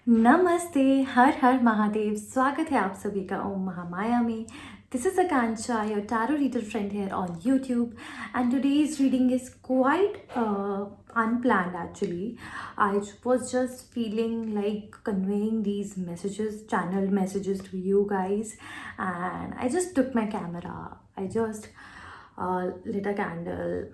नमस्ते, हर हर महादेव। स्वागत है आप सभी का ओम महामाया में। This is Akanksha, your tarot reader friend here on YouTube, and today's reading is quite unplanned actually. I was just feeling like conveying these messages, channeled messages to you guys, and I just took my camera. I just lit a candle,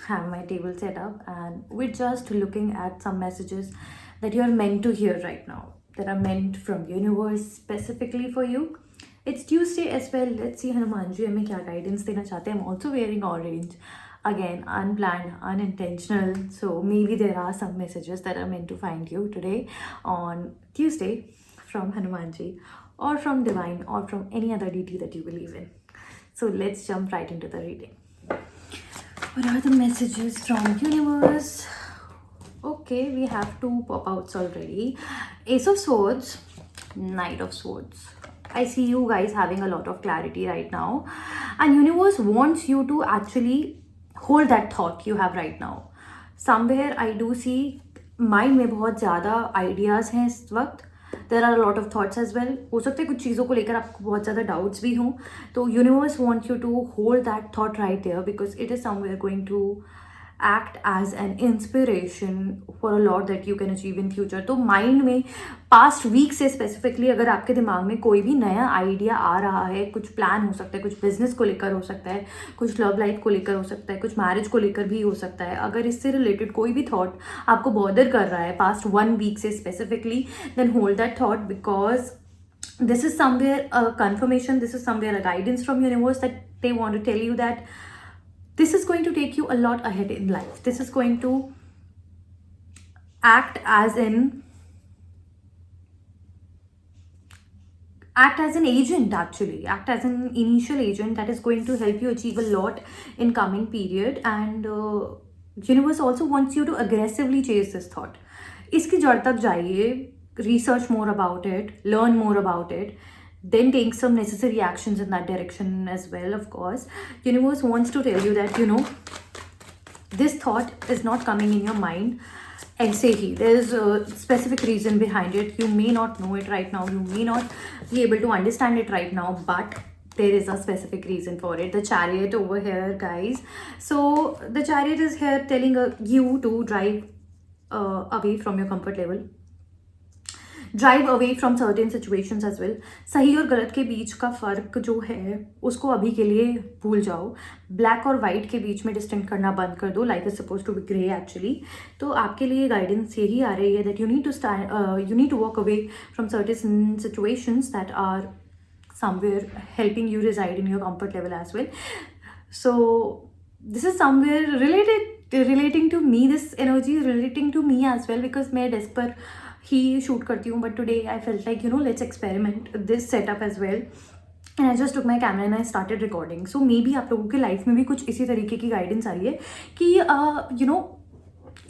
have my table set up, and we're just looking at some messages that you are meant to hear right now, that are meant from universe specifically for you. It's Tuesday as well. Let's see Hanuman ji हमें क्या guidance देना चाहते हैं. I'm also wearing orange. Again, unplanned, unintentional. So maybe there are some messages that are meant to find you today on Tuesday from Hanuman ji, or from divine, or from any other deity that you believe in. So let's jump right into the reading. What are the messages from universe? Okay, we have two pop-outs already. Ace of Swords, Knight of Swords. I see you guys having a lot of clarity right now. And universe wants you to actually hold that thought you have right now. Somewhere I do see mind में बहुत ज़्यादा ideas हैं इस वक्त. There are lot of thoughts as well. हो सकता है कुछ चीज़ों को लेकर आपको बहुत ज़्यादा डाउट्स भी हों. तो universe want you to hold that thought right there because it is somewhere going to act as an inspiration for a lot that you can achieve in future. तो माइंड में पास्ट वीक से specifically अगर आपके दिमाग में कोई भी नया आइडिया आ रहा है, कुछ प्लान हो सकता है, कुछ बिजनेस को लेकर हो सकता है, कुछ लव लाइफ को लेकर हो सकता है, कुछ मैरिज को लेकर भी हो सकता है, अगर इससे रिलेटेड कोई भी थॉट आपको बॉदर कर रहा है पास्ट 1 वीक से specifically, then hold that thought because this is somewhere a confirmation, this is somewhere a guidance from universe that they want to tell you that this is going to take you a lot ahead in life. This is going to act as an agent, actually act as an initial agent that is going to help you achieve a lot in coming period. And universe also wants you to aggressively chase this thought. इसकी जड़ तक जाइए, research more about it, learn more about it, then take some necessary actions in that direction as well. Of course, universe wants to tell you that this thought is not coming in your mind ऐसे ही. There is a specific reason behind it. You may not know it right now, you may not be able to understand it right now, but there is a specific reason for it. The Chariot over here, guys. So the Chariot is here telling you to drive away from your comfort level, drive away from certain situations as well. सही और गलत के बीच का फ़र्क जो है उसको अभी के लिए भूल जाओ. ब्लैक और वाइट के बीच में डिस्टिंक्ट करना बंद कर दो. Life is suppose to be grey actually. तो आपके लिए गाइडेंस यही आ रही है that you need to walk away from certain situations that are somewhere helping you reside in your comfort level as well. So this is somewhere relating to me. This energy is relating to me as well because मैं desk पर ही shoot करती हूँ. But today I felt like let's experiment this setup as well. And I just took my camera and I started recording. So maybe आप लोगों के life में भी कुछ इसी तरीके की गाइडेंस आ रही है कि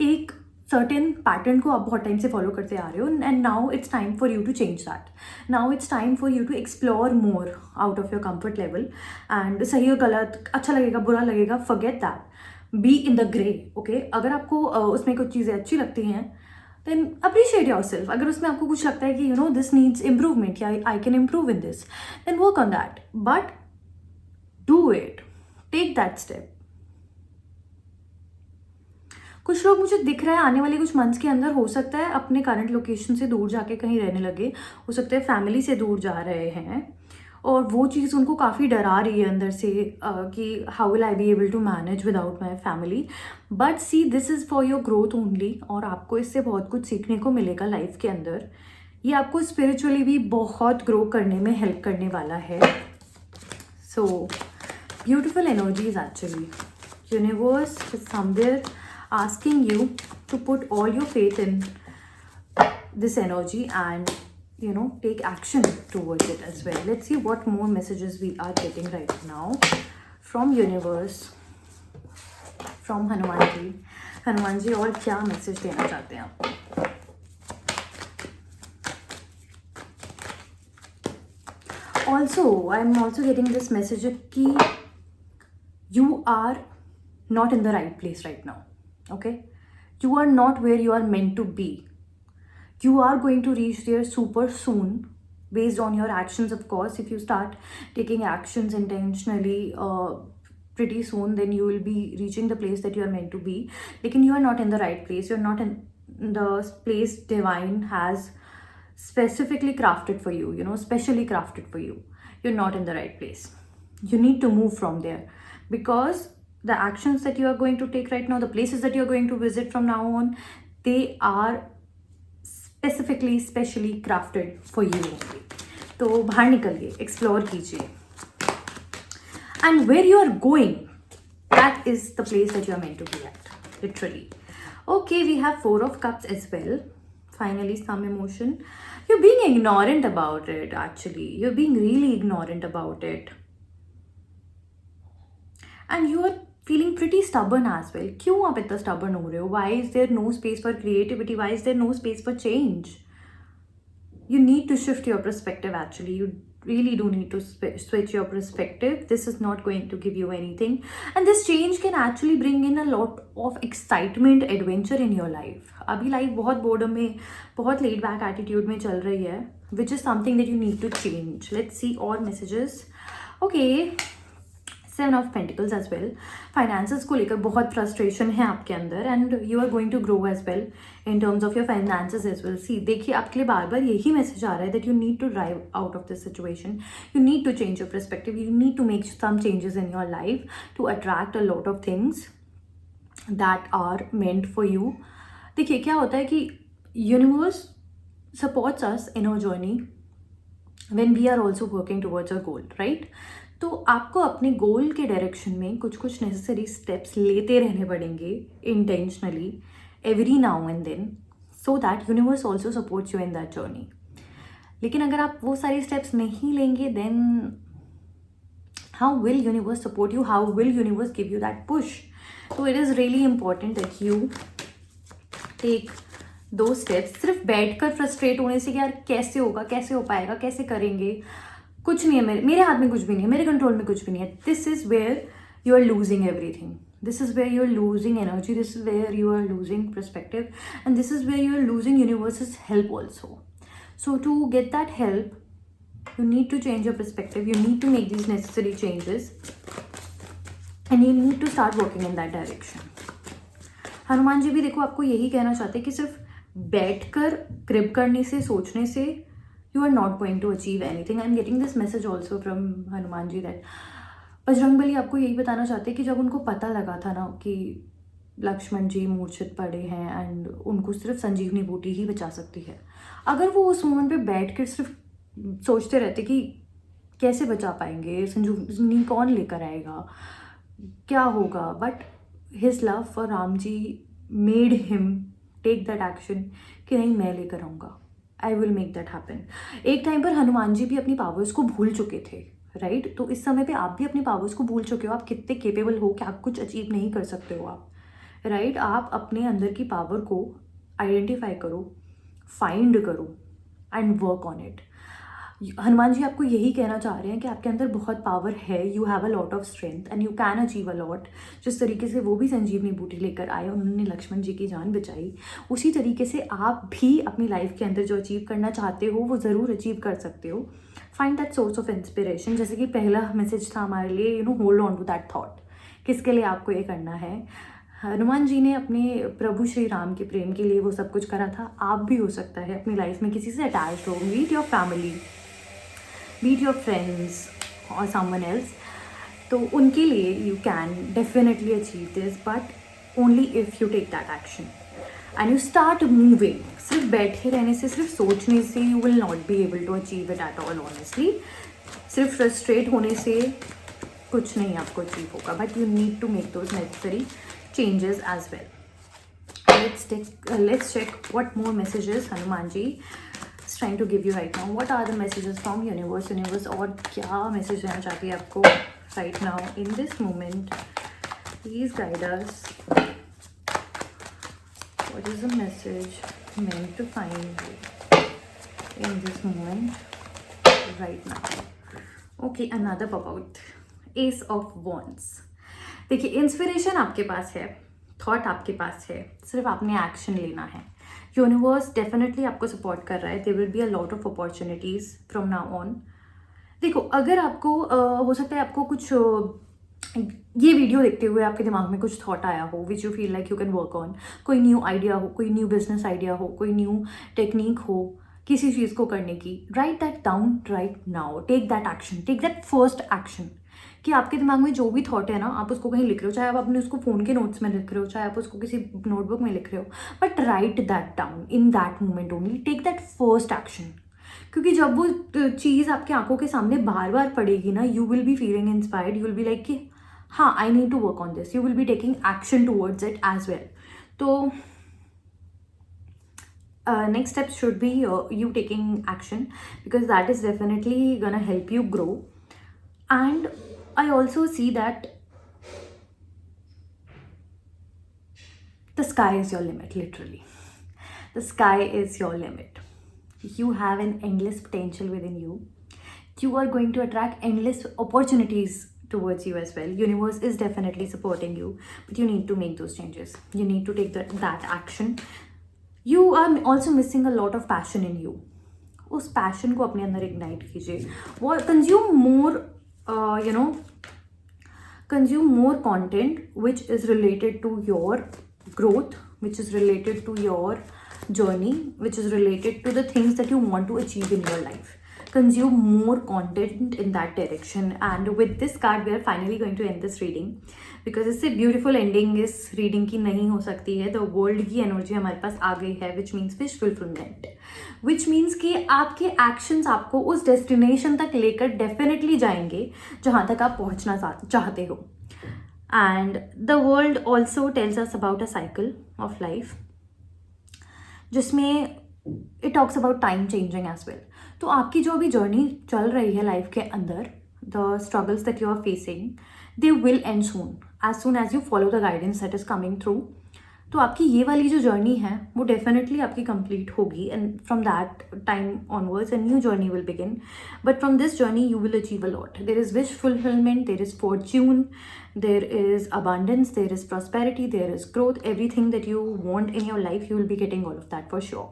एक सर्टेन पैटर्न को आप बहुत टाइम से फॉलो करते आ रहे हो and now it's time for you to change that. Now it's time for you to explore more out of your comfort level. And सही और गलत, अच्छा लगेगा बुरा लगेगा, forget that. Be in the grey. Okay, अगर आपको उसमें कुछ चीज़ें अच्छी लगती हैं देन अप्रिशिएट योर सेल्फ. अगर उसमें आपको कुछ लगता है कि दिस नीड्स इम्प्रूवमेंट या I can improve in this, then work on that. But do it, take that step. कुछ लोग मुझे दिख रहा है आने वाले कुछ मंथ्स के अंदर हो सकता है अपने करंट लोकेशन से दूर जाके कहीं रहने लगे. हो सकता है फैमिली से दूर जा रहे हैं और वो चीज़ उनको काफ़ी डरा रही है अंदर से कि how will I be able to manage without my family. But see, this is for your growth only. और आपको इससे बहुत कुछ सीखने को मिलेगा लाइफ के अंदर. ये आपको स्पिरिचुअली भी बहुत ग्रो करने में हेल्प करने वाला है. So beautiful energies actually. Universe is somewhere asking you to put all your faith in this energy and take action towards it as well. Let's see what more messages we are getting right now from universe, from Hanuman ji. Hanuman ji और क्या message देना चाहते हैं आपको? Also, I'm also getting this message कि you are not in the right place right now. Okay, you are not where you are meant to be. You are going to reach there super soon based on your actions. Of course, if you start taking actions intentionally pretty soon, then you will be reaching the place that you are meant to be. Lekin you are not in the right place. You're not in the place divine has specifically crafted for you, specially crafted for you. You're not in the right place. You need to move from there, because the actions that you are going to take right now, the places that you're going to visit from now on, they are specifically specially crafted for you only. तो बाहर निकलिए, explore कीजिए, and where you are going, that is the place that you are meant to be at, literally. Okay, we have Four of Cups as well. Finally, some emotion. You're being ignorant about it, actually. You're being really ignorant about it. And you are feeling pretty stubborn as well. क्यों आप इतना stubborn हो रहे हो? Why is there no space for creativity? Why is there no space for change? You need to shift your perspective, actually. You really do need to switch your perspective. This is not going to give you anything. And this change can actually bring in a lot of excitement, adventure in your life. अभी life बहुत boredom में, बहुत laid back attitude में चल रही है, which is something that you need to change. Let's see all messages. Okay. 7 of Pentacles as well. Finances को लेकर बहुत फ्रस्ट्रेशन है आपके अंदर, and you are going to grow as well in terms of your finances as well. See, देखिए, आपके लिए बार बार यही मैसेज आ रहा है that you need to drive out of this situation. You need to change your perspective. You need to make some changes in your life to attract a lot of things that are meant for you. देखिए, क्या होता है कि universe supports us in our journey when we are also working towards a goal, right? तो आपको अपने गोल के direction में कुछ कुछ नेसेसरी स्टेप्स लेते रहने पड़ेंगे intentionally every now and then, so that universe also supports you in that journey. लेकिन अगर आप वो सारे स्टेप्स नहीं लेंगे, then how will universe support you? How will universe give you that push? तो it is really important that you take दो steps. सिर्फ बैठकर फ्रस्ट्रेट होने से कि यार कैसे होगा, कैसे हो पाएगा, कैसे करेंगे, कुछ नहीं है, मेरे हाथ में कुछ भी नहीं है, मेरे कंट्रोल में कुछ भी नहीं है. This is where you are losing everything. This is where you are losing energy. This is where you are losing perspective, and this is where you are losing universe's help also. So to get that help, you need to change your perspective. You need to make these necessary changes, and you need to start working in that direction. Hanuman ji भी देखो आपको यही कहना चाहते हैं कि सिर्फ बैठकर क्रिब करने से, सोचने से you are not going to achieve anything. I'm getting this message also from Hanuman ji that Bajrangbali आपको यही बताना चाहते हैं कि जब उनको पता लगा था ना कि लक्ष्मण जी मूर्छित पड़े हैं एंड उनको सिर्फ संजीवनी बूटी ही बचा सकती है, अगर वो उस मोमेंट पे बैठ कर सिर्फ सोचते रहते कि कैसे बचा पाएंगे, संजीवनी कौन लेकर आएगा, क्या होगा, but his love for Ram ji made him take that action कि नहीं, मैं लेकर आऊँगा, I will make that happen. एक टाइम पर हनुमान जी भी अपनी पावर्स को भूल चुके थे, राइट? तो इस समय पे आप भी अपनी पावर्स को भूल चुके हो. आप कितने केपेबल हो कि आप कुछ अचीव नहीं कर सकते हो आप, राइट? आप अपने अंदर की पावर को आइडेंटिफाई करो, फाइंड करो and work on it. Hanuman ji आपको यही कहना चाह रहे हैं कि आपके अंदर बहुत पावर है, you have a lot of strength and you can achieve a lot. जिस तरीके से वो भी संजीवनी बूटी लेकर आए, उन्होंने लक्ष्मण जी की जान बचाई, उसी तरीके से आप भी अपनी लाइफ के अंदर जो अचीव करना चाहते हो वो ज़रूर अचीव कर सकते हो. Find that source of inspiration. जैसे कि पहला मैसेज था हमारे लिए, hold on to that thought. किसके लिए आपको ये करना है? हनुमान जी ने अपने प्रभु श्री राम के प्रेम के लिए वो सब कुछ करा था. आप भी हो सकता है अपनी लाइफ में किसी से अटैच हो, meet your family, meet your friends or someone else, तो उनके लिए you can definitely achieve this, but only if you take that action and you start moving. सिर्फ बैठे रहने से, सिर्फ सोचने से you will not be able to achieve it at all, honestly. सिर्फ फ्रस्ट्रेट होने से कुछ नहीं आपको अचीव होगा, but you need to make those necessary changes as well. Let's check what more messages Hanuman ji is trying to give you right now. What are the messages from universe? और क्या message देना चाहती है आपको right now in this moment? Please guide us. What is the message meant to find in this moment right now? Okay, another pop out. Ace of Wands. देखिए, inspiration आपके पास है, thought आपके पास है, सिर्फ आपने एक्शन लेना है. यूनिवर्स डेफिनेटली आपको सपोर्ट कर रहा है. There will be a lot of opportunities from now on. देखो, अगर आपको हो सकता है आपको कुछ ये वीडियो देखते हुए आपके दिमाग में कुछ थॉट आया हो which you feel like you can work on. कोई न्यू आइडिया हो, कोई न्यू बिजनेस आइडिया हो, कोई न्यू टेक्निक हो किसी चीज़ को करने की. Write that down right now. Take that action, take that first action. कि आपके दिमाग में जो भी थॉट है ना, आप उसको कहीं लिख रहे हो, चाहे आप अपने उसको फ़ोन के नोट्स में लिख रहे हो, चाहे आप उसको किसी नोटबुक में लिख रहे हो, but write that down in that moment only. Take that first action. क्योंकि जब वो चीज़ आपकी आंखों के सामने बार बार पड़ेगी ना, you will be feeling inspired. You will be like कि हाँ, I need to work on this. You will be taking action towards it as well. तो next step should be you taking action, because that is definitely gonna help you grow. And I also see that the sky is your limit. Literally, the sky is your limit. You have an endless potential within you. You are going to attract endless opportunities towards you as well. Universe is definitely supporting you, but you need to make those changes. You need to take that action. You are also missing a lot of passion in you. उस passion को अपने अंदर ignite कीजिए. वो consume more content which is related to your growth, which is related to your journey, which is related to the things that you want to achieve in your life. Consume more content in that direction. And with this card we are finally going to end this reading, because इससे beautiful ending इस reading की नहीं हो सकती है. The world की energy हमारे पास आ गई है, which means wish fulfilment, which means कि आपके एक्शंस आपको उस डेस्टिनेशन तक लेकर डेफिनेटली जाएंगे जहाँ तक आप पहुँचना चाहते हो. And the world also tells us about a cycle of life, जिसमें it talks about time changing as well. तो आपकी जो अभी जर्नी चल रही है लाइफ के अंदर, the struggles that you are facing, they will end soon as you follow the guidance that is coming through. तो आपकी ये वाली जो जर्नी है वो डेफिनेटली आपकी कंप्लीट होगी, and from that time onwards a new journey will begin. But from this journey you will achieve a lot. There is wish fulfilment, there is Fortune, there is abundance, there is prosperity, there is growth. Everything that you want in your life, you will be getting all of that for sure.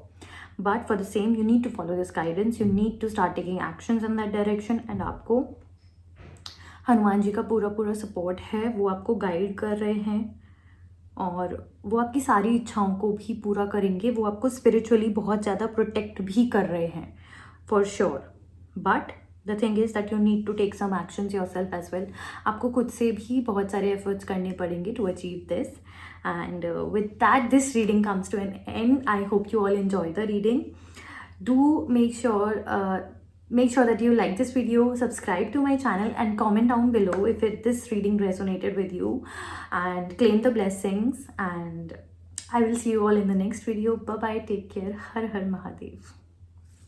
But for the same, you need to follow this guidance. You need to start taking actions in that direction. And आपको हनुमान जी का पूरा support है. वो आपको guide कर रहे हैं और वो आपकी सारी इच्छाओं को भी पूरा करेंगे. वो आपको स्पिरिचुअली बहुत ज़्यादा प्रोटेक्ट भी कर रहे हैं for sure. But the thing is that you need to take some actions yourself as well. आपको खुद से भी बहुत सारे एफर्ट्स करने पड़ेंगे to achieve this. And with that, this reading comes to an end. I hope you all enjoy the reading. Do make sure that you like this video, subscribe to my channel, and comment down below if this reading resonated with you, and claim the blessings. And I will see you all in the next video. Bye bye, take care. Har Har Mahadev.